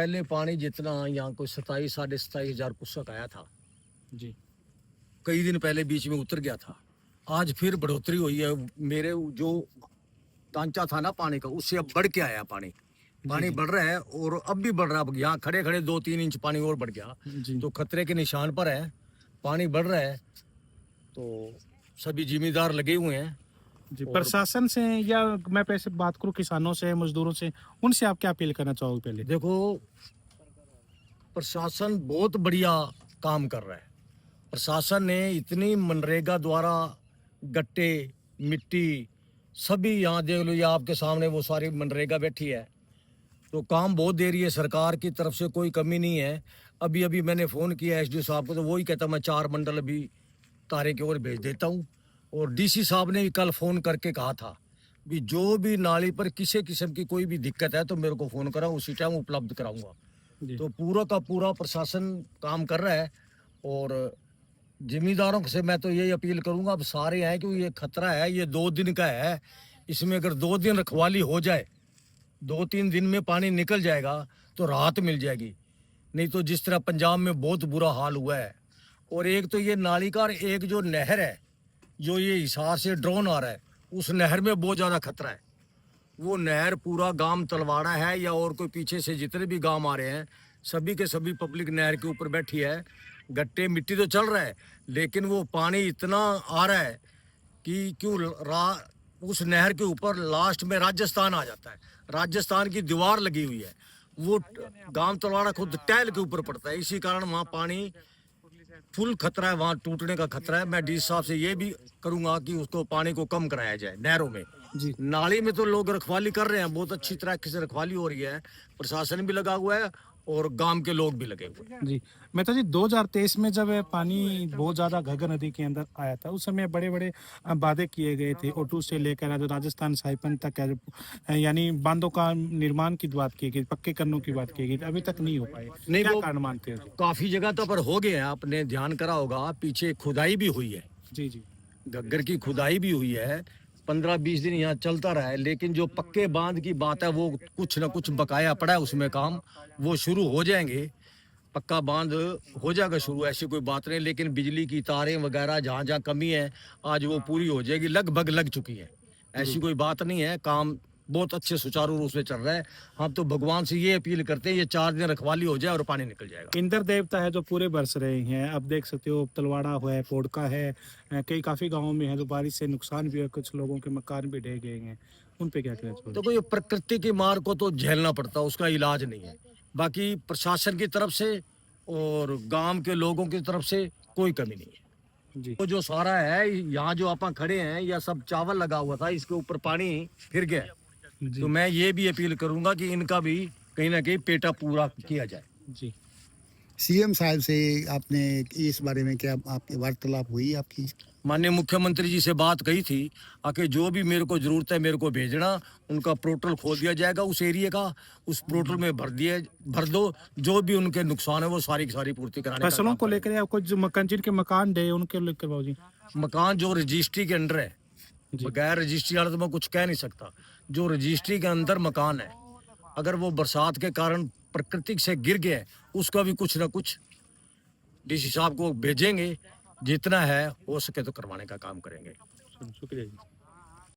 पहले पानी जितना यहाँ को 27 साढ़े 27,000 कुसक आया था जी। कई दिन पहले बीच में उतर गया था। आज फिर बढ़ोतरी हुई है। मेरे जो टांचा था ना पानी का, उससे अब बढ़ के आया पानी। पानी बढ़ रहा है और अब भी बढ़ रहा है। अब यहाँ खड़े खड़े 2-3 इंच पानी और बढ़ गया, तो खतरे के निशान पर है। पानी बढ़ रहा है तो सभी जिम्मेदार लगे हुए हैं जी। प्रशासन से या मैं पैसे बात करूं किसानों से, मजदूरों से, उनसे आप क्या अपील करना चाहोगे? पहले देखो, प्रशासन बहुत बढ़िया काम कर रहा है। प्रशासन ने इतनी मनरेगा द्वारा गट्टे मिट्टी सभी यहाँ देख लो, ये आपके सामने वो सारी मनरेगा बैठी है, तो काम बहुत दे रही है। सरकार की तरफ से कोई कमी नहीं है। अभी अभी मैंने फ़ोन किया एसडीओ साहब को, तो वही कहता मैं 4 बंडल अभी तारे की ओर भेज देता हूँ। और डीसी साहब ने भी कल फ़ोन करके कहा था भी जो भी नाली पर किसी किस्म की कोई भी दिक्कत है तो मेरे को फ़ोन करा, उसी टाइम उपलब्ध कराऊंगा। तो पूरा का पूरा प्रशासन काम कर रहा है। और जिम्मेदारों से मैं तो यही अपील करूंगा, अब सारे हैं कि ये खतरा है, ये 2 दिन का है। इसमें अगर 2 दिन रखवाली हो जाए, 2-3 दिन में पानी निकल जाएगा तो राहत मिल जाएगी। नहीं तो जिस तरह पंजाब में बहुत बुरा हाल हुआ है। और एक तो ये नाली का, और एक जो नहर है जो ये हिसार से ड्रोन आ रहा है, उस नहर में बहुत ज़्यादा खतरा है। वो नहर पूरा गांव तलवाड़ा है या और कोई पीछे से जितने भी गांव आ रहे हैं, सभी के सभी पब्लिक नहर के ऊपर बैठी है। गट्टे मिट्टी तो चल रहा है, लेकिन वो पानी इतना आ रहा है कि उस नहर के ऊपर लास्ट में राजस्थान आ जाता है। राजस्थान की दीवार लगी हुई है, वो गांव तलवाड़ा खुद टहल के ऊपर पड़ता है। इसी कारण वहाँ पानी फुल खतरा है, वहाँ टूटने का खतरा है। मैं डीसी साहब से ये भी करूंगा कि उसको पानी को कम कराया जाए नहरों में। जी। नाली में तो लोग रखवाली कर रहे हैं, बहुत अच्छी तरह से रखवाली हो रही है। प्रशासन भी लगा हुआ है और गांव के लोग भी लगे हुए हैं। जी। मेहता जी, 2023 में जब पानी बहुत ज़्यादा घग्गर नदी के अंदर आया था, उस समय बड़े बड़े वादे किए गए थे। ओटू से लेकर जो राजस्थान साइपन तक यानी बांधों का निर्माण की बात की गई, पक्के करने की बात की गई, अभी तक नहीं हो पाए। नहीं, क्या वो कारण मानते हैं? काफी जगह तो पर हो गए हैं। आपने ध्यान करा होगा, पीछे खुदाई भी हुई है, जी जी। घग्गर की खुदाई भी हुई है। 15-20 दिन यहाँ चलता रहा है, लेकिन जो पक्के बांध की बात है वो कुछ ना कुछ बकाया पड़ा है उसमें काम, वो शुरू हो जाएंगे। पक्का बांध हो जाएगा शुरू, ऐसी कोई बात नहीं। लेकिन बिजली की तारें वगैरह जहाँ जहाँ कमी है आज वो पूरी हो जाएगी, लगभग लग चुकी है। ऐसी कोई बात नहीं है, काम बहुत अच्छे सुचारू रूप से चल रहा है। हम तो भगवान से ये अपील करते हैं ये 4 दिन रखवाली हो जाए और पानी निकल जाएगा। इंद्र देवता है जो पूरे बरस रहे हैं, अब देख सकते हो तलवाड़ा है, पोड़का है, कई काफ़ी गाँवों में है जो बारिश से नुकसान भी है, कुछ लोगों के मकान भी ढह गए हैं। उन पे क्या कहना चाहोगे? तो ये प्रकृति की मार को तो झेलना पड़ता है, उसका इलाज नहीं है। बाकी प्रशासन की तरफ से और गांव के लोगों की तरफ से कोई कमी नहीं है। जी तो जो सारा है यहाँ जो अपन खड़े हैं, यह सब चावल लगा हुआ था, इसके ऊपर पानी फिर गया। जी। तो मैं ये भी अपील करूंगा कि इनका भी कहीं ना कहीं पेटा पूरा किया जाए। जी। सीएम साहब से आपने इस बारे में क्या आपकी वार्तालाप हुई आपकी? माननीय मुख्यमंत्री जी से बात कही थी आके जो भी मेरे को जरूरत है मेरे को भेजना, उनका पोर्टल खोल दिया जाएगा उस एरिया का, उस पोर्टल में भर दो, जो भी उनके नुकसान है वो सारी की सारी पूर्ति कराने का फसलों काम को करेंगे। लेकर या कुछ मकान जिनके मकान डे उनके लेकर बाबूजी? मकान जो रजिस्ट्री के अंडर है, जी। बगैर रजिस्ट्री वाला तो मैं कुछ कह नहीं सकता। जो रजिस्ट्री के अंदर मकान है, अगर वो बरसात के कारण प्रकृति से गिर गया है, उसका भी कुछ ना कुछ डीसी साहब को भेजेंगे। जितना है हो सके तो करवाने का काम करेंगे। शुक्रिया जी।